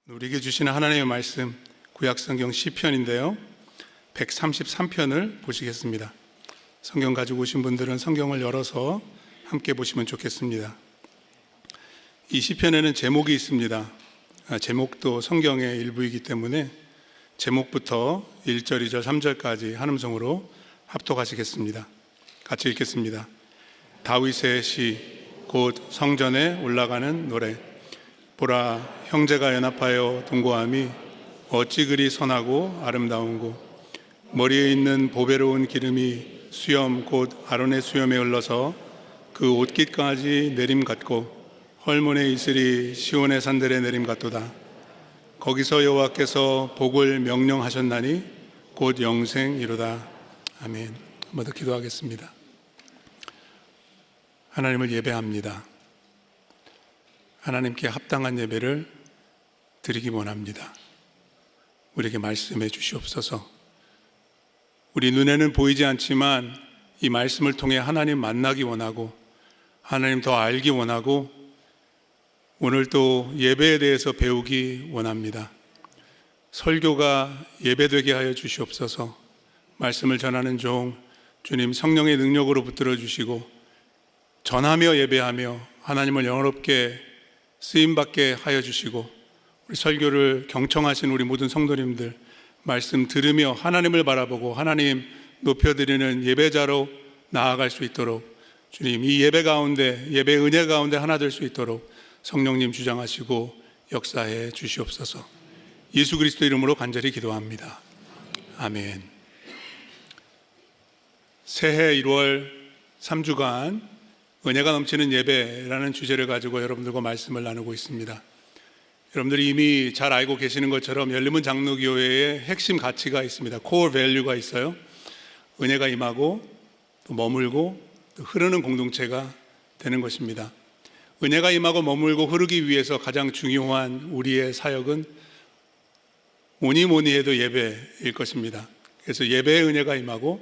우리에게 주시는 하나님의 말씀, 구약성경 시편인데요 133편을 보시겠습니다. 성경 가지고 오신 분들은 성경을 열어서 함께 보시면 좋겠습니다. 이 시편에는 제목이 있습니다. 제목도 성경의 일부이기 때문에 제목부터 1절, 2절, 3절까지 한 음성으로 합독하시겠습니다. 같이 읽겠습니다. 다윗의 시, 곧 성전에 올라가는 노래. 보라, 형제가 연합하여 동거함이 어찌 그리 선하고 아름다운고. 머리에 있는 보배로운 기름이 수염 곧 아론의 수염에 흘러서 그 옷깃까지 내림 같고 헐몬의 이슬이 시온의 산들에 내림 같도다. 거기서 여호와께서 복을 명령하셨나니 곧 영생이로다. 아멘. 한번 더 기도하겠습니다. 하나님을 예배합니다. 하나님께 합당한 예배를 드리기 원합니다. 우리에게 말씀해 주시옵소서. 우리 눈에는 보이지 않지만 이 말씀을 통해 하나님 만나기 원하고 하나님 더 알기 원하고 오늘 또 예배에 대해서 배우기 원합니다. 설교가 예배되게 하여 주시옵소서. 말씀을 전하는 종 주님 성령의 능력으로 붙들어 주시고 전하며 예배하며 하나님을 영화롭게 쓰임받게 하여 주시고 우리 설교를 경청하신 우리 모든 성도님들 말씀 들으며 하나님을 바라보고 하나님 높여드리는 예배자로 나아갈 수 있도록 주님 이 예배 가운데 예배 은혜 가운데 하나 될 수 있도록 성령님 주장하시고 역사해 주시옵소서. 예수 그리스도 이름으로 간절히 기도합니다. 아멘. 새해 1월 3주간 은혜가 넘치는 예배라는 주제를 가지고 여러분들과 말씀을 나누고 있습니다. 여러분들이 이미 잘 알고 계시는 것처럼 열림문 장로교회의 핵심 가치가 있습니다. 코어 밸류가 있어요. 은혜가 임하고 또 머물고 또 흐르는 공동체가 되는 것입니다. 은혜가 임하고 머물고 흐르기 위해서 가장 중요한 우리의 사역은 뭐니 해도 예배일 것입니다. 그래서 예배의 은혜가 임하고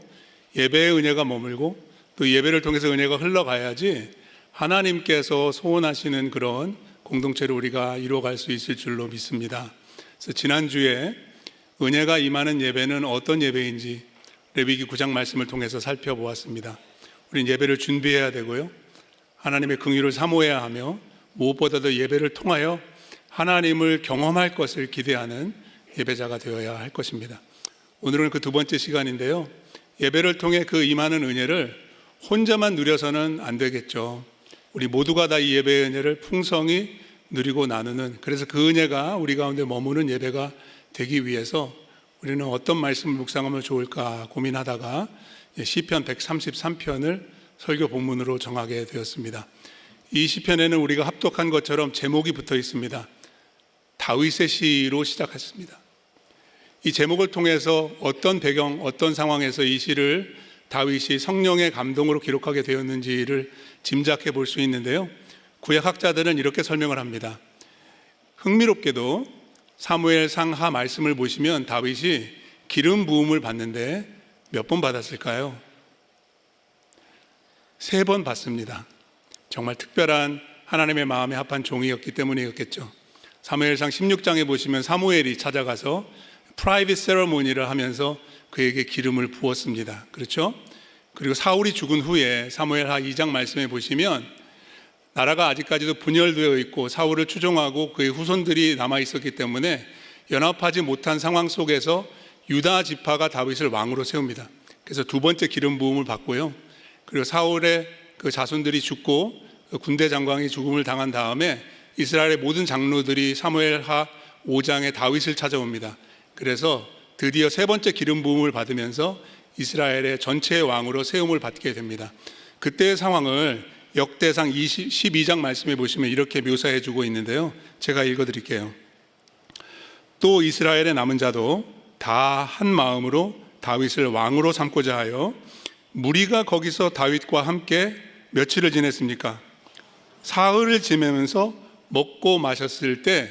예배의 은혜가 머물고 또 예배를 통해서 은혜가 흘러가야지 하나님께서 소원하시는 그런 공동체를 우리가 이루어갈 수 있을 줄로 믿습니다. 그래서 지난주에 은혜가 임하는 예배는 어떤 예배인지 레위기 9장 말씀을 통해서 살펴보았습니다. 우리는 예배를 준비해야 되고요. 하나님의 긍휼을 사모해야 하며 무엇보다도 예배를 통하여 하나님을 경험할 것을 기대하는 예배자가 되어야 할 것입니다. 오늘은 그 두 번째 시간인데요. 예배를 통해 그 임하는 은혜를 혼자만 누려서는 안 되겠죠. 우리 모두가 다 이 예배의 은혜를 풍성히 누리고 나누는, 그래서 그 은혜가 우리 가운데 머무는 예배가 되기 위해서 우리는 어떤 말씀을 묵상하면 좋을까 고민하다가 시편 133편을 설교 본문으로 정하게 되었습니다. 이 시편에는 우리가 합독한 것처럼 제목이 붙어 있습니다. 다윗의 시로 시작했습니다. 이 제목을 통해서 어떤 배경, 어떤 상황에서 이 시를 다윗이 성령의 감동으로 기록하게 되었는지를 짐작해 볼 수 있는데요. 구약학자들은 이렇게 설명을 합니다. 흥미롭게도 사무엘 상하 말씀을 보시면 다윗이 기름 부음을 받는데 몇 번 받았을까요? 3번 받습니다. 정말 특별한 하나님의 마음에 합한 종이었기 때문이었겠죠. 사무엘상 16장에 보시면 사무엘이 찾아가서 프라이빗 세러모니를 하면서 그에게 기름을 부었습니다. 그렇죠? 그리고 사울이 죽은 후에 사무엘하 2장 말씀에 보시면 나라가 아직까지도 분열되어 있고 사울을 추종하고 그의 후손들이 남아 있었기 때문에 연합하지 못한 상황 속에서 유다 지파가 다윗을 왕으로 세웁니다. 그래서 두 번째 기름 부음을 받고요. 그리고 사울의 그 자손들이 죽고 그 군대 장관이 죽음을 당한 다음에 이스라엘의 모든 장로들이 사무엘하 5장에 다윗을 찾아옵니다. 그래서 드디어 세 번째 기름 부음을 받으면서 이스라엘의 전체의 왕으로 세움을 받게 됩니다. 그때의 상황을 역대상 12장 말씀에 보시면 이렇게 묘사해 주고 있는데요. 제가 읽어드릴게요. 또 이스라엘의 남은 자도 다 한 마음으로 다윗을 왕으로 삼고자 하여 무리가 거기서 다윗과 함께 며칠을 지냈습니까? 사흘을 지내면서 먹고 마셨을 때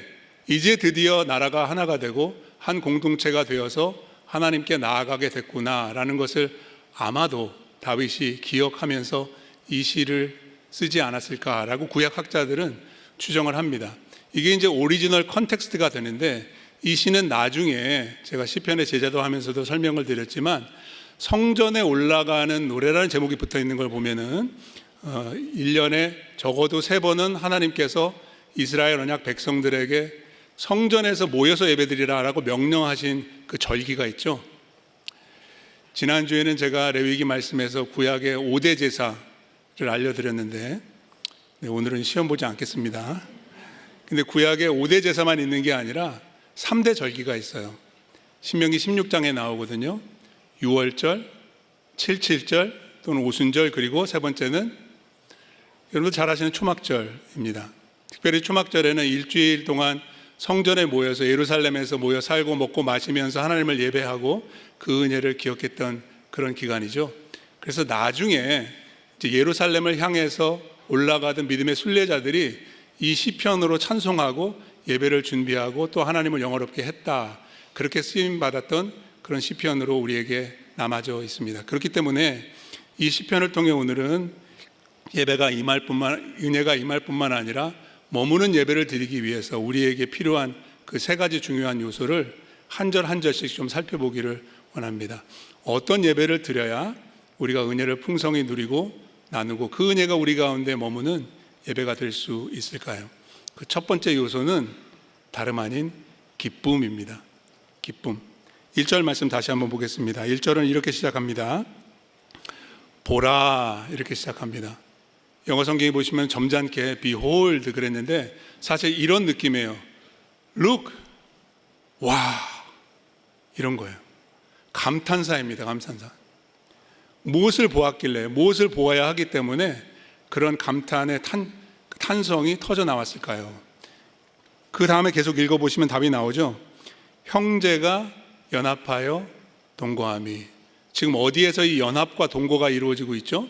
이제 드디어 나라가 하나가 되고 한 공동체가 되어서 하나님께 나아가게 됐구나라는 것을 아마도 다윗이 기억하면서 이 시를 쓰지 않았을까라고 구약학자들은 추정을 합니다. 이게 이제 오리지널 컨텍스트가 되는데, 이 시는 나중에 제가 시편의 제자도 하면서도 설명을 드렸지만 성전에 올라가는 노래라는 제목이 붙어 있는 걸 보면은 1년에 적어도 3번은 하나님께서 이스라엘 언약 백성들에게 성전에서 모여서 예배드리라라고 명령하신 그 절기가 있죠. 지난주에는 제가 레위기 말씀에서 구약의 5대 제사를 알려드렸는데, 오늘은 시험 보지 않겠습니다. 근데 구약에 5대 제사만 있는 게 아니라 3대 절기가 있어요. 신명기 16장에 나오거든요. 유월절, 칠칠절 또는 오순절, 그리고 세 번째는 여러분들 잘 아시는 초막절입니다. 특별히 초막절에는 일주일 동안 성전에 모여서 예루살렘에서 모여 살고 먹고 마시면서 하나님을 예배하고 그 은혜를 기억했던 그런 기간이죠. 그래서 나중에 이제 예루살렘을 향해서 올라가던 믿음의 순례자들이 이 시편으로 찬송하고 예배를 준비하고 또 하나님을 영화롭게 했다, 그렇게 쓰임 받았던 그런 시편으로 우리에게 남아져 있습니다. 그렇기 때문에 이 시편을 통해 오늘은 예배가 은혜가 임할 뿐만 아니라 머무는 예배를 드리기 위해서 우리에게 필요한 그 3가지 중요한 요소를 한 절 한 절씩 좀 살펴보기를 원합니다. 어떤 예배를 드려야 우리가 은혜를 풍성히 누리고 나누고 그 은혜가 우리 가운데 머무는 예배가 될 수 있을까요? 그 첫 번째 요소는 다름 아닌 기쁨입니다. 기쁨. 1절 말씀 다시 한번 보겠습니다. 1절은 이렇게 시작합니다. 보라, 이렇게 시작합니다. 영어 성경에 보시면 점잖게 behold 그랬는데 사실 이런 느낌이에요. look, 와, 이런 거예요. 감탄사입니다. 감탄사. 무엇을 보았길래, 무엇을 보아야 하기 때문에 그런 감탄의 탄성이 터져 나왔을까요? 그 다음에 계속 읽어보시면 답이 나오죠. 형제가 연합하여 동거함이. 지금 어디에서 이 연합과 동거가 이루어지고 있죠?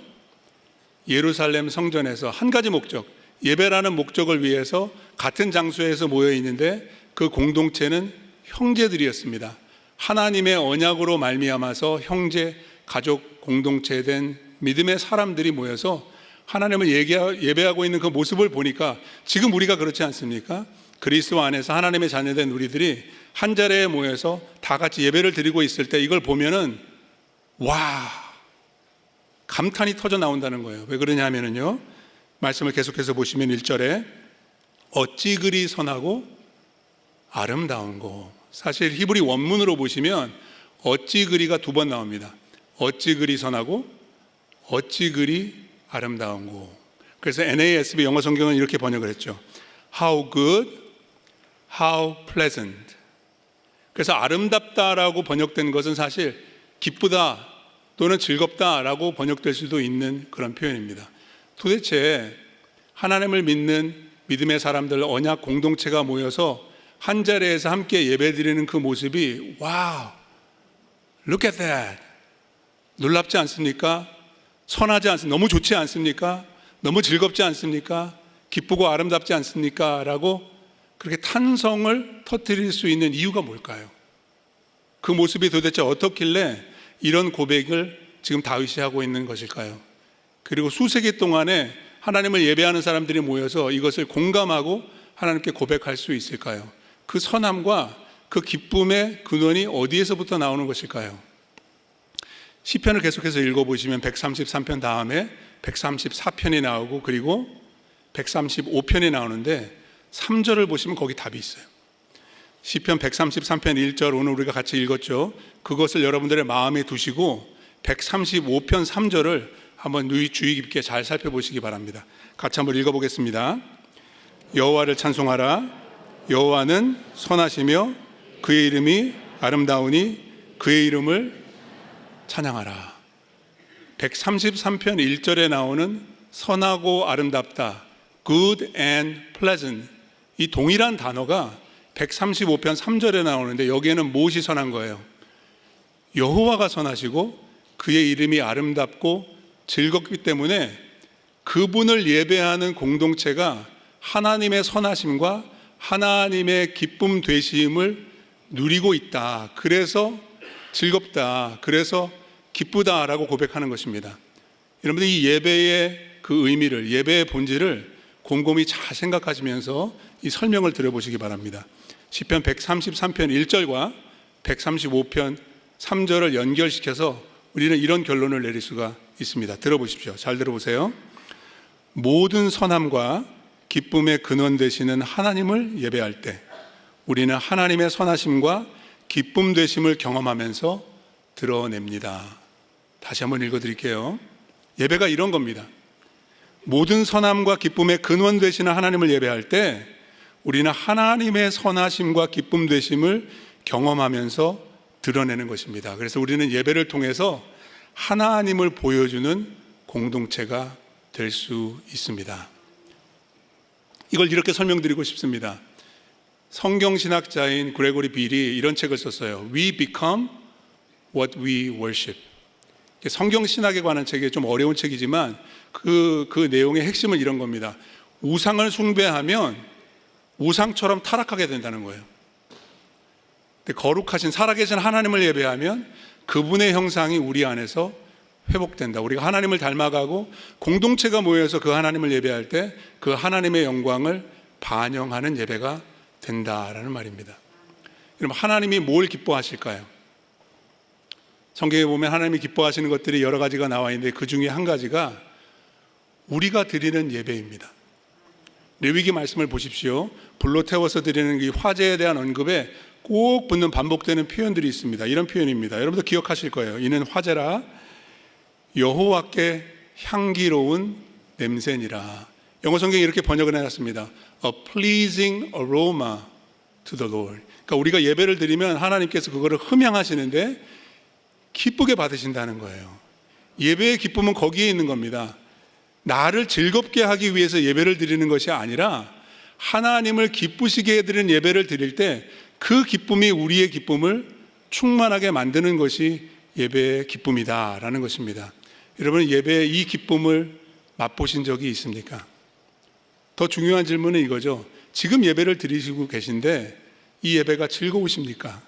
예루살렘 성전에서 한 가지 목적, 예배라는 목적을 위해서 같은 장소에서 모여 있는데 그 공동체는 형제들이었습니다. 하나님의 언약으로 말미암아서 형제, 가족 공동체된 믿음의 사람들이 모여서 하나님을 예배하고 있는 그 모습을 보니까 지금 우리가 그렇지 않습니까? 그리스도 안에서 하나님의 자녀된 우리들이 한 자리에 모여서 다 같이 예배를 드리고 있을 때 이걸 보면은 와, 감탄이 터져 나온다는 거예요. 왜 그러냐 하면은요, 말씀을 계속해서 보시면 1절에 어찌 그리 선하고 아름다운고. 사실 히브리 원문으로 보시면 어찌 그리가 2번 나옵니다. 어찌 그리 선하고 어찌 그리 아름다운고. 그래서 NASB 영어 성경은 이렇게 번역을 했죠. How good, how pleasant. 그래서 아름답다라고 번역된 것은 사실 기쁘다 또는 즐겁다라고 번역될 수도 있는 그런 표현입니다. 도대체 하나님을 믿는 믿음의 사람들, 언약 공동체가 모여서 한 자리에서 함께 예배드리는 그 모습이 와우, look at that. 놀랍지 않습니까? 선하지 않습니까? 너무 좋지 않습니까? 너무 즐겁지 않습니까? 기쁘고 아름답지 않습니까? 라고 그렇게 탄성을 터뜨릴 수 있는 이유가 뭘까요? 그 모습이 도대체 어떻길래 이런 고백을 지금 다윗이 하고 있는 것일까요? 그리고 수세기 동안에 하나님을 예배하는 사람들이 모여서 이것을 공감하고 하나님께 고백할 수 있을까요? 그 선함과 그 기쁨의 근원이 어디에서부터 나오는 것일까요? 시편을 계속해서 읽어보시면 133편 다음에 134편이 나오고 그리고 135편이 나오는데 3절을 보시면 거기 답이 있어요. 시편 133편 1절 오늘 우리가 같이 읽었죠. 그것을 여러분들의 마음에 두시고 135편 3절을 한번 주의 깊게 잘 살펴보시기 바랍니다. 같이 한번 읽어보겠습니다. 여호와를 찬송하라. 여호와는 선하시며 그의 이름이 아름다우니 그의 이름을 찬양하라. 133편 1절에 나오는 선하고 아름답다, good and pleasant, 이 동일한 단어가 135편 3절에 나오는데 여기에는 무엇이 선한 거예요? 여호와가 선하시고 그의 이름이 아름답고 즐겁기 때문에 그분을 예배하는 공동체가 하나님의 선하심과 하나님의 기쁨 되심을 누리고 있다. 그래서 즐겁다, 그래서 기쁘다라고 고백하는 것입니다. 여러분들 이 예배의 그 의미를, 예배의 본질을 곰곰이 잘 생각하시면서 이 설명을 들어보시기 바랍니다. 시편 133편 1절과 135편 3절을 연결시켜서 우리는 이런 결론을 내릴 수가 있습니다. 들어보십시오. 잘 들어보세요. 모든 선함과 기쁨의 근원 되시는 하나님을 예배할 때 우리는 하나님의 선하심과 기쁨 되심을 경험하면서 드러냅니다. 다시 한번 읽어드릴게요. 예배가 이런 겁니다. 모든 선함과 기쁨의 근원 되시는 하나님을 예배할 때 우리는 하나님의 선하심과 기쁨 되심을 경험하면서 드러내는 것입니다. 그래서 우리는 예배를 통해서 하나님을 보여주는 공동체가 될 수 있습니다. 이걸 이렇게 설명드리고 싶습니다. 성경신학자인 그레고리 빌이 이런 책을 썼어요. We become what we worship. 성경신학에 관한 책이 좀 어려운 책이지만 그 내용의 핵심은 이런 겁니다. 우상을 숭배하면 우상처럼 타락하게 된다는 거예요. 근데 거룩하신 살아계신 하나님을 예배하면 그분의 형상이 우리 안에서 회복된다. 우리가 하나님을 닮아가고 공동체가 모여서 그 하나님을 예배할 때 그 하나님의 영광을 반영하는 예배가 된다라는 말입니다. 여러분, 하나님이 뭘 기뻐하실까요? 성경에 보면 하나님이 기뻐하시는 것들이 여러 가지가 나와 있는데 그 중에 한 가지가 우리가 드리는 예배입니다. 레위기 말씀을 보십시오. 불로 태워서 드리는 이 화제에 대한 언급에 꼭 붙는 반복되는 표현들이 있습니다. 이런 표현입니다. 여러분도 기억하실 거예요. 이는 화제라 여호와께 향기로운 냄새니라. 영어 성경이 이렇게 번역을 해놨습니다. A pleasing aroma to the Lord. 그러니까 우리가 예배를 드리면 하나님께서 그거를 흠향하시는데 기쁘게 받으신다는 거예요. 예배의 기쁨은 거기에 있는 겁니다. 나를 즐겁게 하기 위해서 예배를 드리는 것이 아니라 하나님을 기쁘시게 해드리는 예배를 드릴 때 그 기쁨이 우리의 기쁨을 충만하게 만드는 것이 예배의 기쁨이다라는 것입니다. 여러분, 예배의 이 기쁨을 맛보신 적이 있습니까? 더 중요한 질문은 이거죠. 지금 예배를 드리시고 계신데 이 예배가 즐거우십니까?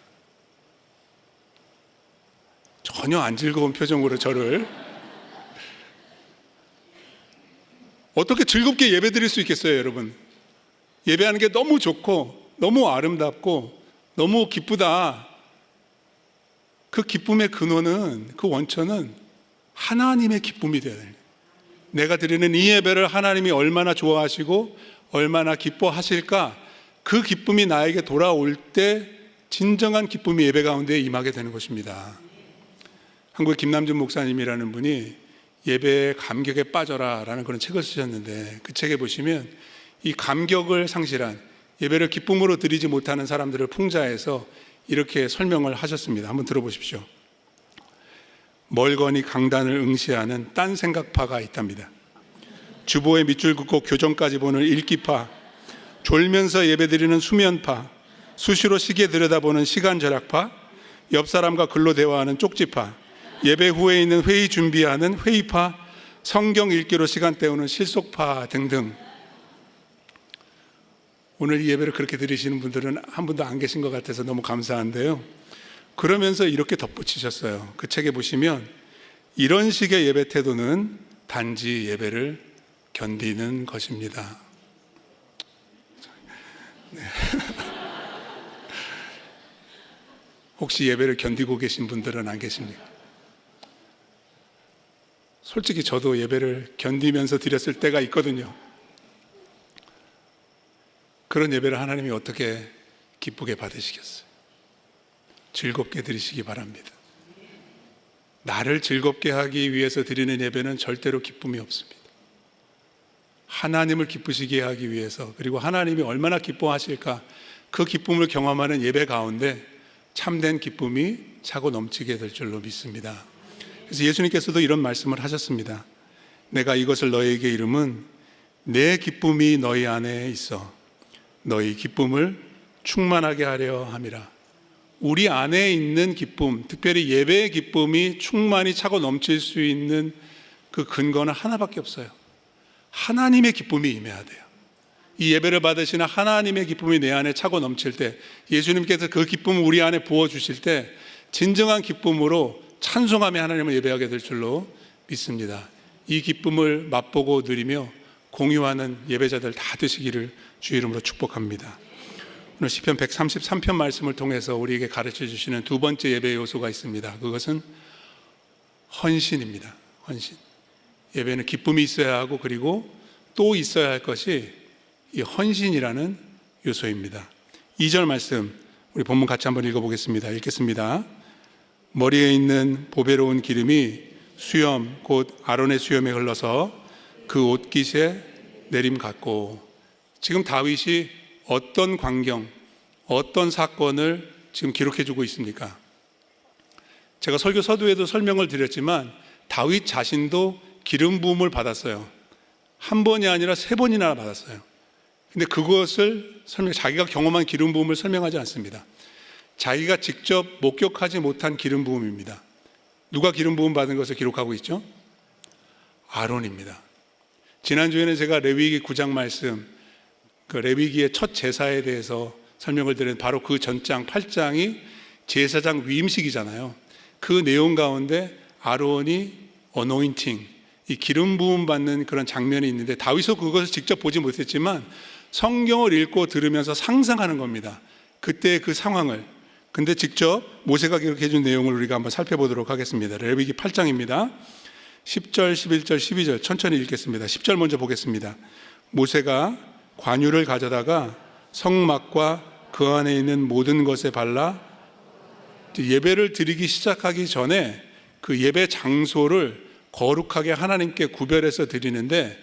전혀 안 즐거운 표정으로 저를 어떻게 즐겁게 예배 드릴 수 있겠어요, 여러분? 예배하는 게 너무 좋고 너무 아름답고 너무 기쁘다. 그 기쁨의 근원은, 그 원천은 하나님의 기쁨이 되어야 돼요. 내가 드리는 이 예배를 하나님이 얼마나 좋아하시고 얼마나 기뻐하실까, 그 기쁨이 나에게 돌아올 때 진정한 기쁨이 예배 가운데 임하게 되는 것입니다. 한국의 김남준 목사님이라는 분이 예배의 감격에 빠져라 라는 그런 책을 쓰셨는데 그 책에 보시면 이 감격을 상실한, 예배를 기쁨으로 드리지 못하는 사람들을 풍자해서 이렇게 설명을 하셨습니다. 한번 들어보십시오. 멀거니 강단을 응시하는 딴 생각파가 있답니다. 주보에 밑줄 긋고 교정까지 보는 읽기파, 졸면서 예배드리는 수면파, 수시로 시계 들여다보는 시간절약파, 옆 사람과 글로 대화하는 쪽지파, 예배 후에 있는 회의 준비하는 회의파, 성경 읽기로 시간 때우는 실속파 등등. 오늘 이 예배를 그렇게 드리시는 분들은 한 분도 안 계신 것 같아서 너무 감사한데요. 그러면서 이렇게 덧붙이셨어요. 그 책에 보시면 이런 식의 예배 태도는 단지 예배를 견디는 것입니다. 네. 혹시 예배를 견디고 계신 분들은 안 계십니까? 솔직히 저도 예배를 견디면서 드렸을 때가 있거든요. 그런 예배를 하나님이 어떻게 기쁘게 받으시겠어요? 즐겁게 드리시기 바랍니다. 나를 즐겁게 하기 위해서 드리는 예배는 절대로 기쁨이 없습니다. 하나님을 기쁘시게 하기 위해서, 그리고 하나님이 얼마나 기뻐하실까, 그 기쁨을 경험하는 예배 가운데 참된 기쁨이 차고 넘치게 될 줄로 믿습니다. 그래서 예수님께서도 이런 말씀을 하셨습니다. 내가 이것을 너희에게 이름은 내 기쁨이 너희 안에 있어 너희 기쁨을 충만하게 하려 함이라. 우리 안에 있는 기쁨, 특별히 예배의 기쁨이 충만히 차고 넘칠 수 있는 그 근거는 하나밖에 없어요. 하나님의 기쁨이 임해야 돼요. 이 예배를 받으시는 하나님의 기쁨이 내 안에 차고 넘칠 때, 예수님께서 그 기쁨을 우리 안에 부어주실 때 진정한 기쁨으로 찬송하며 하나님을 예배하게 될 줄로 믿습니다. 이 기쁨을 맛보고 누리며 공유하는 예배자들 다 되시기를 주 이름으로 축복합니다. 오늘 시편 133편 말씀을 통해서 우리에게 가르쳐 주시는 두 번째 예배 요소가 있습니다. 그것은 헌신입니다. 헌신. 예배는 기쁨이 있어야 하고 그리고 또 있어야 할 것이 이 헌신이라는 요소입니다. 2절 말씀 우리 본문 같이 한번 읽어보겠습니다. 읽겠습니다. 머리에 있는 보배로운 기름이 수염 곧 아론의 수염에 흘러서 그 옷깃에 내림 같고. 지금 다윗이 어떤 광경, 어떤 사건을 지금 기록해 주고 있습니까? 제가 설교 서두에도 설명을 드렸지만 다윗 자신도 기름 부음을 받았어요. 한 번이 아니라 3번이나 받았어요. 근데 그것을 자기가 경험한 기름 부음을 설명하지 않습니다. 자기가 직접 목격하지 못한 기름 부음입니다. 누가 기름 부음 받은 것을 기록하고 있죠? 아론입니다. 지난주에는 제가 레위기 9장 말씀, 그 레위기의 첫 제사에 대해서 설명을 드린 바로 그 전장 8장이 제사장 위임식이잖아요. 그 내용 가운데 아론이 어노인팅, 이 기름 부음 받는 그런 장면이 있는데 다윗은 그것을 직접 보지 못했지만 성경을 읽고 들으면서 상상하는 겁니다. 그때 그 상황을. 근데 직접 모세가 기록해 준 내용을 우리가 한번 살펴보도록 하겠습니다. 레위기 8장입니다. 10절, 11절, 12절 천천히 읽겠습니다. 10절 먼저 보겠습니다. 모세가 관유를 가져다가 성막과 그 안에 있는 모든 것에 발라 예배를 드리기 시작하기 전에 그 예배 장소를 거룩하게 하나님께 구별해서 드리는데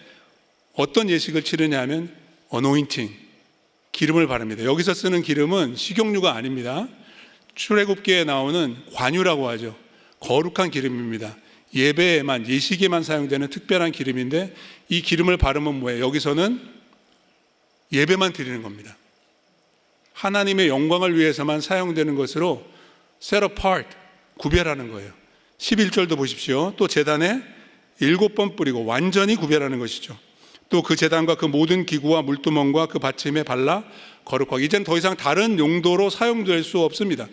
어떤 예식을 치르냐 하면 어노인팅, 기름을 바릅니다. 여기서 쓰는 기름은 식용유가 아닙니다. 출애굽기에 나오는 관유라고 하죠. 거룩한 기름입니다. 예배에만, 예식에만 사용되는 특별한 기름인데 이 기름을 바르면 뭐예요? 여기서는 예배만 드리는 겁니다. 하나님의 영광을 위해서만 사용되는 것으로 set apart, 구별하는 거예요. 11절도 보십시오. 또 제단에 7번 뿌리고 완전히 구별하는 것이죠. 또 그 제단과 그 모든 기구와 물두멍과 그 받침에 발라 거룩하게. 이제는 더 이상 다른 용도로 사용될 수 없습니다.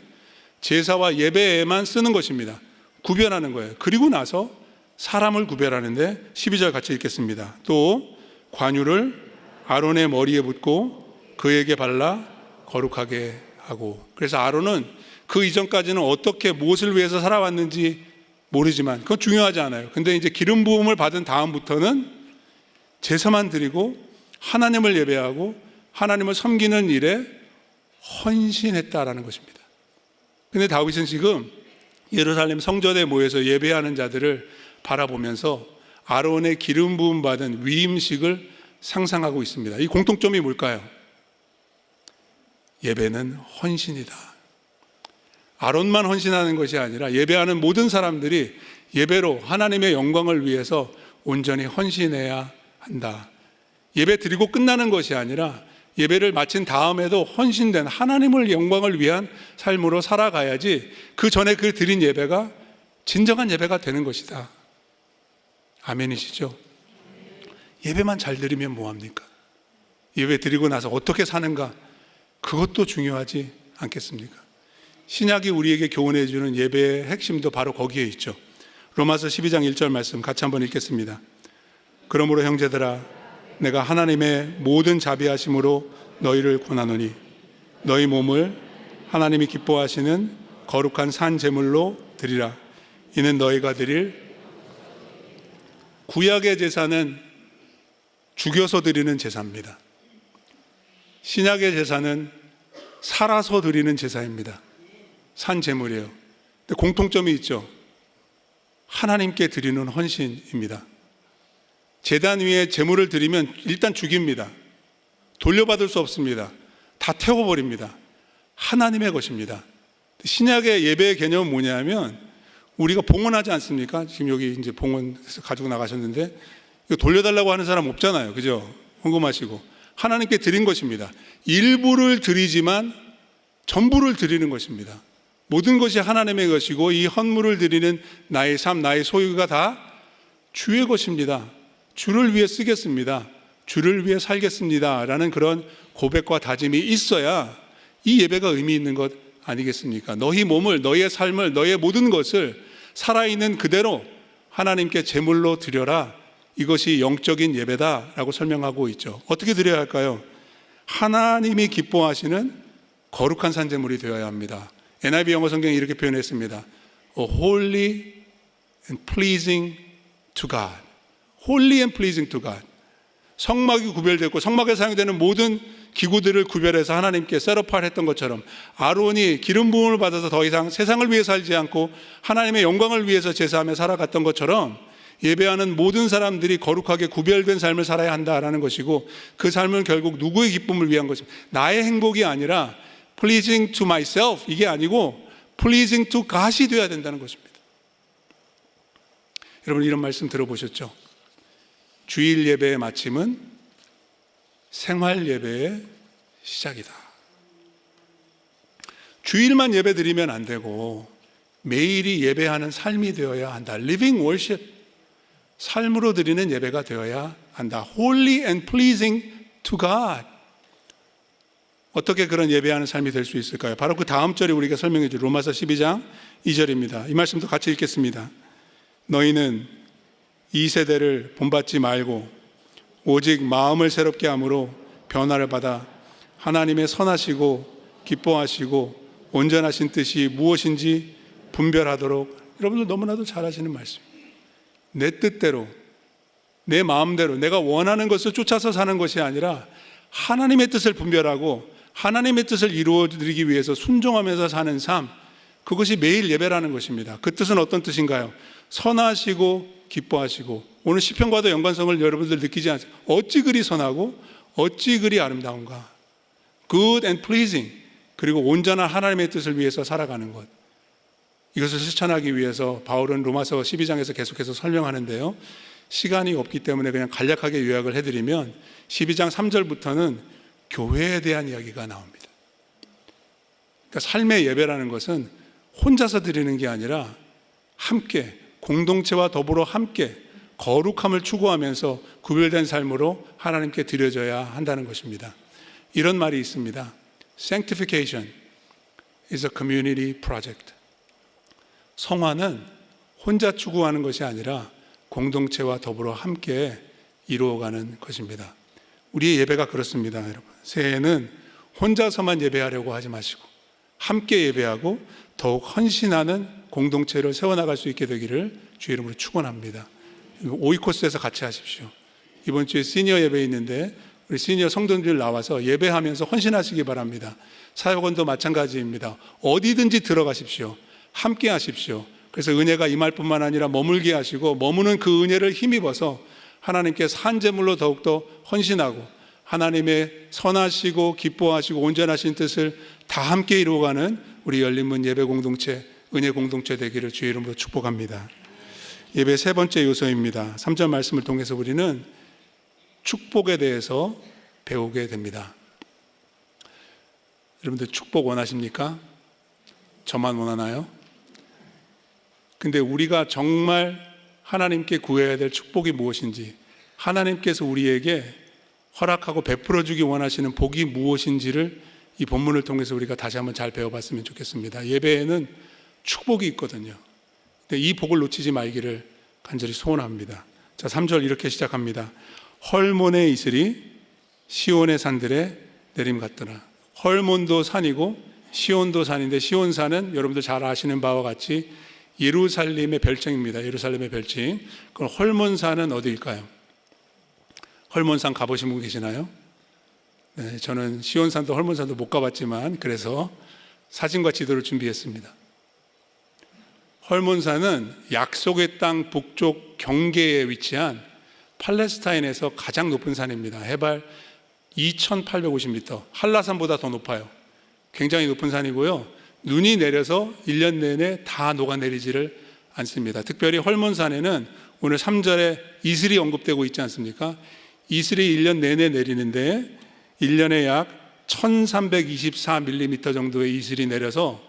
제사와 예배에만 쓰는 것입니다. 구별하는 거예요. 그리고 나서 사람을 구별하는데 12절 같이 읽겠습니다. 또 관유를 아론의 머리에 붓고 그에게 발라 거룩하게 하고. 그래서 아론은 그 이전까지는 어떻게 무엇을 위해서 살아왔는지 모르지만 그건 중요하지 않아요. 근데 이제 기름 부음을 받은 다음부터는 제사만 드리고 하나님을 예배하고 하나님을 섬기는 일에 헌신했다라는 것입니다. 근데 다윗은 지금 예루살렘 성전에 모여서 예배하는 자들을 바라보면서 아론의 기름 부음 받은 위임식을 상상하고 있습니다. 이 공통점이 뭘까요? 예배는 헌신이다. 아론만 헌신하는 것이 아니라 예배하는 모든 사람들이 예배로 하나님의 영광을 위해서 온전히 헌신해야 한다. 예배 드리고 끝나는 것이 아니라 예배를 마친 다음에도 헌신된 하나님을 영광을 위한 삶으로 살아가야지 그 전에 그 드린 예배가 진정한 예배가 되는 것이다. 아멘이시죠? 예배만 잘 드리면 뭐합니까? 예배 드리고 나서 어떻게 사는가? 그것도 중요하지 않겠습니까? 신약이 우리에게 교훈해 주는 예배의 핵심도 바로 거기에 있죠. 로마서 12장 1절 말씀 같이 한번 읽겠습니다. 그러므로 형제들아 내가 하나님의 모든 자비하심으로 너희를 권하노니 너희 몸을 하나님이 기뻐하시는 거룩한 산 제물로 드리라. 이는 너희가 드릴 구약의 제사는 죽여서 드리는 제사입니다. 신약의 제사는 살아서 드리는 제사입니다. 산 제물이에요. 근데 공통점이 있죠. 하나님께 드리는 헌신입니다. 제단 위에 제물을 드리면 일단 죽입니다. 돌려받을 수 없습니다. 다 태워버립니다. 하나님의 것입니다. 신약의 예배의 개념은 뭐냐면 우리가 봉헌하지 않습니까? 지금 여기 이제 봉헌해서 가지고 나가셨는데 이거 돌려달라고 하는 사람 없잖아요. 그죠? 궁금하시고. 하나님께 드린 것입니다. 일부를 드리지만 전부를 드리는 것입니다. 모든 것이 하나님의 것이고 이 헌물을 드리는 나의 삶, 나의 소유가 다 주의 것입니다. 주를 위해 쓰겠습니다. 주를 위해 살겠습니다. 라는 그런 고백과 다짐이 있어야 이 예배가 의미 있는 것 아니겠습니까? 너희 몸을, 너희의 삶을, 너희의 모든 것을 살아있는 그대로 하나님께 제물로 드려라. 이것이 영적인 예배다라고 설명하고 있죠. 어떻게 드려야 할까요? 하나님이 기뻐하시는 거룩한 산제물이 되어야 합니다. NIV 영어 성경이 이렇게 표현했습니다. Holy and pleasing to God. Holy and pleasing to God. 성막이 구별되고 성막에 사용되는 모든 기구들을 구별해서 하나님께 셋업을 했던 것처럼 아론이 기름 부음을 받아서 더 이상 세상을 위해 살지 않고 하나님의 영광을 위해서 제사하며 살아갔던 것처럼 예배하는 모든 사람들이 거룩하게 구별된 삶을 살아야 한다라는 것이고, 그 삶은 결국 누구의 기쁨을 위한 것입니다. 나의 행복이 아니라 pleasing to myself, 이게 아니고 pleasing to God이 되어야 된다는 것입니다. 여러분, 이런 말씀 들어보셨죠? 주일 예배의 마침은 생활 예배의 시작이다. 주일만 예배 드리면 안 되고 매일이 예배하는 삶이 되어야 한다. Living worship, 삶으로 드리는 예배가 되어야 한다. Holy and pleasing to God. 어떻게 그런 예배하는 삶이 될 수 있을까요? 바로 그 다음 절에 우리가 설명해 줄 로마서 12장 2절입니다. 이 말씀도 같이 읽겠습니다. 너희는 이 세대를 본받지 말고 오직 마음을 새롭게 함으로 변화를 받아 하나님의 선하시고 기뻐하시고 온전하신 뜻이 무엇인지 분별하도록. 여러분들 너무나도 잘 아시는 말씀입니다. 내 뜻대로, 내 마음대로 내가 원하는 것을 쫓아서 사는 것이 아니라 하나님의 뜻을 분별하고 하나님의 뜻을 이루어드리기 위해서 순종하면서 사는 삶, 그것이 매일 예배라는 것입니다. 그 뜻은 어떤 뜻인가요? 선하시고 기뻐하시고. 오늘 시편과도 연관성을 여러분들 느끼지 않습니까? 어찌 그리 선하고 어찌 그리 아름다운가. Good and pleasing. 그리고 온전한 하나님의 뜻을 위해서 살아가는 것, 이것을 실천하기 위해서 바울은 로마서 12장에서 계속해서 설명하는데요, 시간이 없기 때문에 그냥 간략하게 요약을 해드리면 12장 3절부터는 교회에 대한 이야기가 나옵니다. 그러니까 삶의 예배라는 것은 혼자서 드리는 게 아니라 함께, 공동체와 더불어 함께 거룩함을 추구하면서 구별된 삶으로 하나님께 드려져야 한다는 것입니다. 이런 말이 있습니다. Sanctification is a community project. 성화는 혼자 추구하는 것이 아니라 공동체와 더불어 함께 이루어가는 것입니다. 우리의 예배가 그렇습니다, 여러분. 새해에는 혼자서만 예배하려고 하지 마시고 함께 예배하고 더욱 헌신하는 공동체를 세워나갈 수 있게 되기를 주의 이름으로 축원합니다. 오이코스에서 같이 하십시오. 이번 주에 시니어 예배 있는데 우리 시니어 성도들 나와서 예배하면서 헌신하시기 바랍니다. 사역원도 마찬가지입니다. 어디든지 들어가십시오. 함께 하십시오. 그래서 은혜가 임할 뿐만 아니라 머물게 하시고 머무는 그 은혜를 힘입어서 하나님께 산제물로 더욱더 헌신하고 하나님의 선하시고 기뻐하시고 온전하신 뜻을 다 함께 이루어가는 우리 열린문 예배 공동체, 은혜 공동체 되기를 주의 이름으로 축복합니다. 예배 세 번째 요소입니다. 3절 말씀을 통해서 우리는 축복에 대해서 배우게 됩니다. 여러분들 축복 원하십니까? 저만 원하나요? 근데 우리가 정말 하나님께 구해야 될 축복이 무엇인지, 하나님께서 우리에게 허락하고 베풀어 주기 원하시는 복이 무엇인지를 이 본문을 통해서 우리가 다시 한번 잘 배워봤으면 좋겠습니다. 예배에는 축복이 있거든요. 근데 이 복을 놓치지 말기를 간절히 소원합니다. 자, 3절 이렇게 시작합니다. 헐몬의 이슬이 시온의 산들에 내림 같더라. 헐몬도 산이고 시온도 산인데, 시온산은 여러분들 잘 아시는 바와 같이 예루살렘의 별칭입니다. 예루살렘의 별칭. 그럼 헐몬산은 어디일까요? 헐몬산 가보신 분 계시나요? 네, 저는 시온산도 헐몬산도 못 가봤지만 그래서 사진과 지도를 준비했습니다. 헐몬산은 약속의 땅 북쪽 경계에 위치한 팔레스타인에서 가장 높은 산입니다. 해발 2850m, 한라산보다 더 높아요. 굉장히 높은 산이고요, 눈이 내려서 1년 내내 다 녹아내리지를 않습니다. 특별히 헐몬산에는 오늘 3절에 이슬이 언급되고 있지 않습니까? 이슬이 1년 내내 내리는데 1년에 약 1324mm 정도의 이슬이 내려서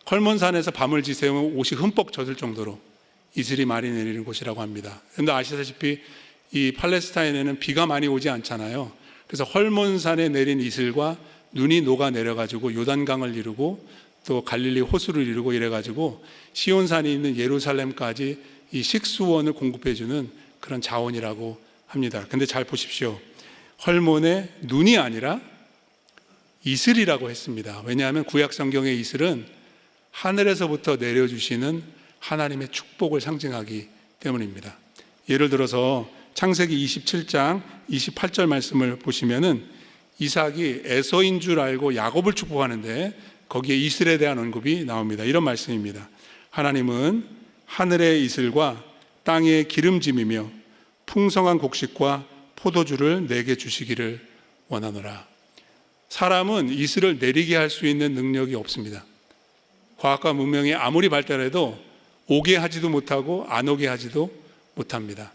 헐몬산에서 밤을 지새우면 옷이 흠뻑 젖을 정도로 이슬이 많이 내리는 곳이라고 합니다. 그런데 아시다시피 이 팔레스타인에는 비가 많이 오지 않잖아요. 그래서 헐몬산에 내린 이슬과 눈이 녹아내려가지고 요단강을 이루고 또 갈릴리 호수를 이루고 이래가지고 시온산이 있는 예루살렘까지 이 식수원을 공급해주는 그런 자원이라고 합니다. 근데 잘 보십시오. 헐몬에 눈이 아니라 이슬이라고 했습니다. 왜냐하면 구약 성경의 이슬은 하늘에서부터 내려주시는 하나님의 축복을 상징하기 때문입니다. 예를 들어서 창세기 27장 28절 말씀을 보시면은 이삭이 에서인 줄 알고 야곱을 축복하는데 거기에 이슬에 대한 언급이 나옵니다. 이런 말씀입니다. 하나님은 하늘의 이슬과 땅의 기름짐이며 풍성한 곡식과 포도주를 내게 주시기를 원하노라. 사람은 이슬을 내리게 할 수 있는 능력이 없습니다. 과학과 문명이 아무리 발달해도 오게 하지도 못하고 안 오게 하지도 못합니다.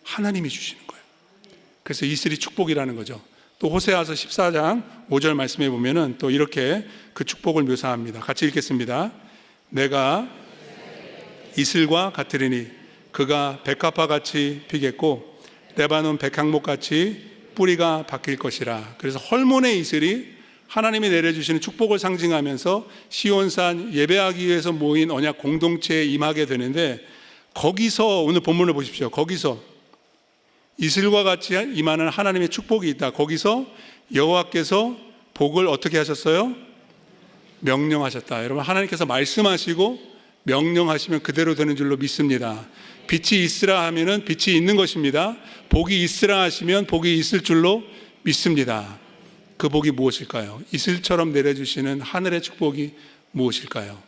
하나님이 주시는 거예요. 그래서 이슬이 축복이라는 거죠. 또 호세아서 14장 5절 말씀에 보면은 또 이렇게 그 축복을 묘사합니다. 같이 읽겠습니다. 내가 이슬과 같으리니 그가 백합화 같이 피겠고 레바논 백향목 같이 뿌리가 바뀔 것이라. 그래서 헐몬의 이슬이 하나님이 내려주시는 축복을 상징하면서 시온산 예배하기 위해서 모인 언약 공동체에 임하게 되는데, 거기서 오늘 본문을 보십시오. 거기서 이슬과 같이 임하는 하나님의 축복이 있다. 거기서 여호와께서 복을 어떻게 하셨어요? 명령하셨다. 여러분, 하나님께서 말씀하시고 명령하시면 그대로 되는 줄로 믿습니다. 빛이 있으라 하면은 빛이 있는 것입니다. 복이 있으라 하시면 복이 있을 줄로 믿습니다. 그 복이 무엇일까요? 이슬처럼 내려주시는 하늘의 축복이 무엇일까요?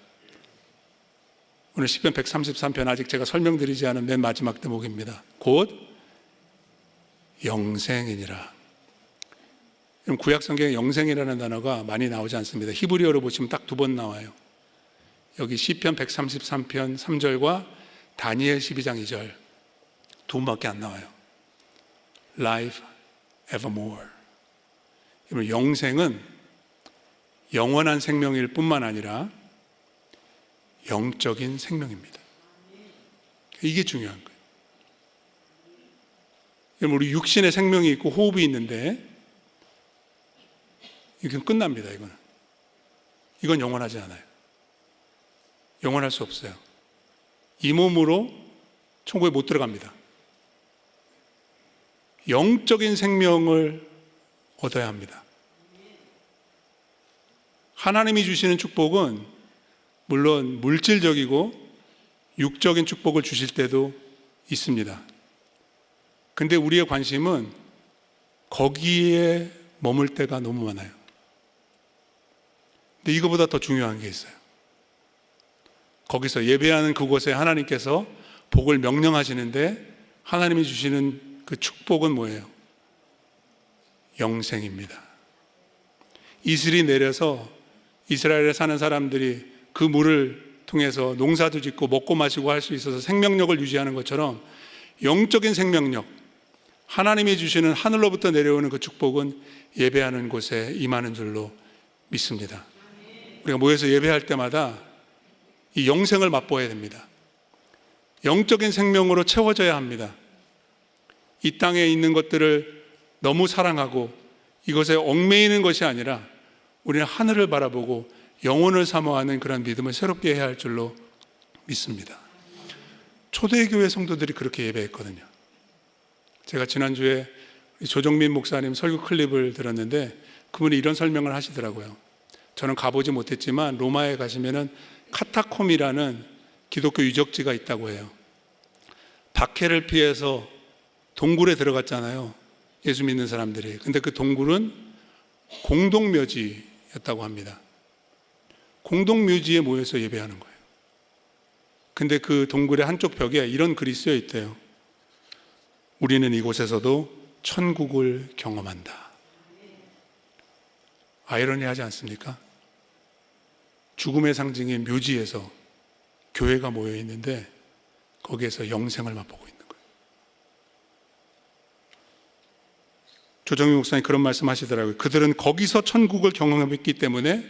오늘 시편 133편 아직 제가 설명드리지 않은 맨 마지막 대목입니다. 곧 영생이니라. 구약 성경에 영생이라는 단어가 많이 나오지 않습니다. 히브리어로 보시면 딱 2번 나와요. 여기 시편 133편 3절과 다니엘 12장 2절 2번밖에 안 나와요. Life evermore. 영생은 영원한 생명일 뿐만 아니라 영적인 생명입니다. 이게 중요한 거예요. 우리 육신의 생명이 있고 호흡이 있는데 이건 끝납니다. 이건 영원하지 않아요. 영원할 수 없어요. 이 몸으로 천국에 못 들어갑니다. 영적인 생명을 얻어야 합니다. 하나님이 주시는 축복은 물론 물질적이고 육적인 축복을 주실 때도 있습니다. 근데 우리의 관심은 거기에 머물 때가 너무 많아요. 근데 이거보다 더 중요한 게 있어요. 거기서 예배하는 그곳에 하나님께서 복을 명령하시는데 하나님이 주시는 그 축복은 뭐예요? 영생입니다. 이슬이 내려서 이스라엘에 사는 사람들이 그 물을 통해서 농사도 짓고 먹고 마시고 할 수 있어서 생명력을 유지하는 것처럼 영적인 생명력, 하나님이 주시는 하늘로부터 내려오는 그 축복은 예배하는 곳에 임하는 줄로 믿습니다. 우리가 모여서 예배할 때마다 이 영생을 맛보아야 됩니다. 영적인 생명으로 채워져야 합니다. 이 땅에 있는 것들을 너무 사랑하고 이것에 얽매이는 것이 아니라 우리는 하늘을 바라보고 영혼을 사모하는 그런 믿음을 새롭게 해야 할 줄로 믿습니다. 초대교회 성도들이 그렇게 예배했거든요. 제가 지난주에 조정민 목사님 설교 클립을 들었는데 그분이 이런 설명을 하시더라고요. 저는 가보지 못했지만 로마에 가시면은 카타콤이라는 기독교 유적지가 있다고 해요. 박해를 피해서 동굴에 들어갔잖아요. 예수 믿는 사람들이. 근데 그 동굴은 공동묘지였다고 합니다. 공동묘지에 모여서 예배하는 거예요. 근데 그 동굴의 한쪽 벽에 이런 글이 쓰여 있대요. 우리는 이곳에서도 천국을 경험한다. 아이러니하지 않습니까? 죽음의 상징인 묘지에서 교회가 모여 있는데 거기에서 영생을 맛보고 있는 거예요. 조정희 목사님 그런 말씀 하시더라고요. 그들은 거기서 천국을 경험했기 때문에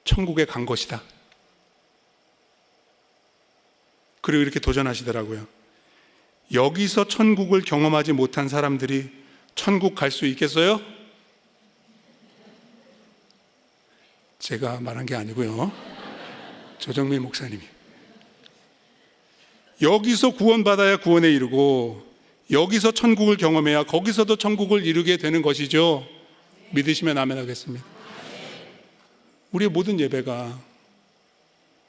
천국에 간 것이다. 그리고 이렇게 도전하시더라고요. 여기서 천국을 경험하지 못한 사람들이 천국 갈 수 있겠어요? 제가 말한 게 아니고요. 조정민 목사님이. 여기서 구원받아야 구원에 이르고 여기서 천국을 경험해야 거기서도 천국을 이루게 되는 것이죠. 믿으시면 아멘 하겠습니다. 우리의 모든 예배가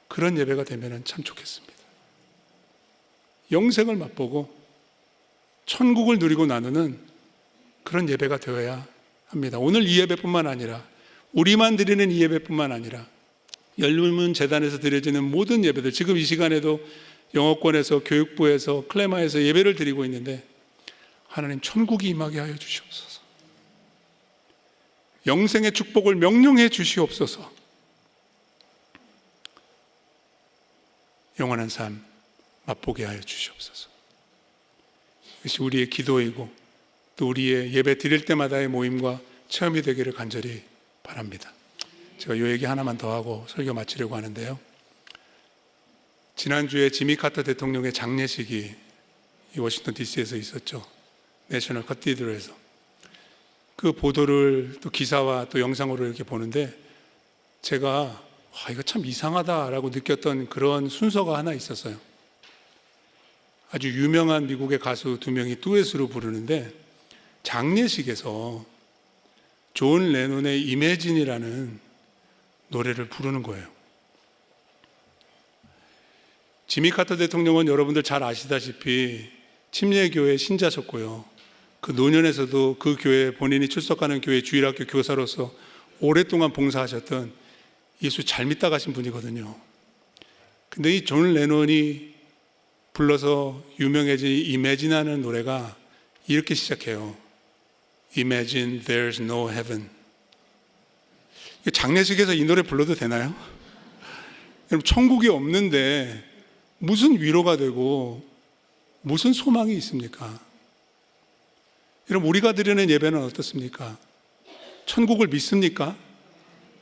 그런 예배가 되면 참 좋겠습니다. 영생을 맛보고 천국을 누리고 나누는 그런 예배가 되어야 합니다. 오늘 이 예배뿐만 아니라, 우리만 드리는 이 예배뿐만 아니라 열문 재단에서 드려지는 모든 예배들, 지금 이 시간에도 영어권에서, 교육부에서, 클레마에서 예배를 드리고 있는데 하나님 천국이 임하게 하여 주시옵소서. 영생의 축복을 명령해 주시옵소서. 영원한 삶 맛보게 하여 주시옵소서. 이것이 우리의 기도이고 또 우리의 예배 드릴 때마다의 모임과 체험이 되기를 간절히 바랍니다. 제가 이 얘기 하나만 더 하고 설교 마치려고 하는데요. 지난주에 지미 카터 대통령의 장례식이 이 워싱턴 DC에서 있었죠. 내셔널 커티드럴에서. 그 보도를 또 기사와 또 영상으로 이렇게 보는데 제가 이거 참 이상하다라고 느꼈던 그런 순서가 하나 있었어요. 아주 유명한 미국의 가수 두 명이 듀엣으로 부르는데 장례식에서 존 레논의 이매진이라는 노래를 부르는 거예요. 지미 카터 대통령은 여러분들 잘 아시다시피 침례교회 신자셨고요. 그 노년에서도 그 교회, 본인이 출석하는 교회 주일학교 교사로서 오랫동안 봉사하셨던 예수 잘 믿다 가신 분이거든요. 근데 이 존 레논이 불러서 유명해진 이매진하는 노래가 이렇게 시작해요. Imagine there's no heaven. 장례식에서 이 노래 불러도 되나요? 여러분, 천국이 없는데 무슨 위로가 되고 무슨 소망이 있습니까? 여러분, 우리가 드리는 예배는 어떻습니까? 천국을 믿습니까?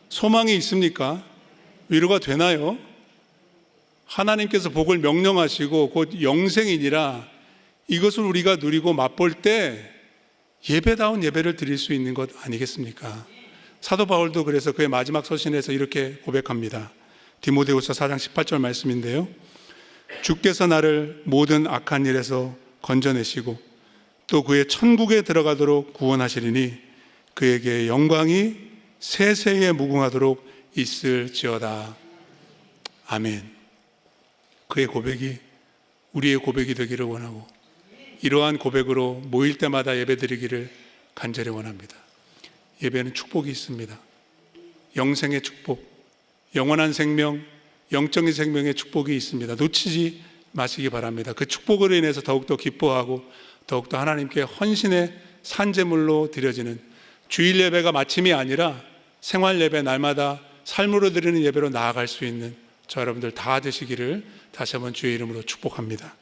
소망이 있습니까? 위로가 되나요? 하나님께서 복을 명령하시고 곧 영생이니라 이것을 우리가 누리고 맛볼 때 예배다운 예배를 드릴 수 있는 것 아니겠습니까? 사도 바울도 그래서 그의 마지막 서신에서 이렇게 고백합니다. 디모데후서 4장 18절 말씀인데요. 주께서 나를 모든 악한 일에서 건져내시고 또 그의 천국에 들어가도록 구원하시리니 그에게 영광이 세세에 무궁하도록 있을지어다. 아멘. 그의 고백이 우리의 고백이 되기를 원하고 이러한 고백으로 모일 때마다 예배드리기를 간절히 원합니다. 예배는 축복이 있습니다. 영생의 축복, 영원한 생명, 영적인 생명의 축복이 있습니다. 놓치지 마시기 바랍니다. 그 축복으로 인해서 더욱더 기뻐하고 더욱더 하나님께 헌신의 산제물로 드려지는 주일 예배가 마침이 아니라 생활 예배, 날마다 삶으로 드리는 예배로 나아갈 수 있는 저 여러분들 다 되시기를 다시 한번 주의 이름으로 축복합니다.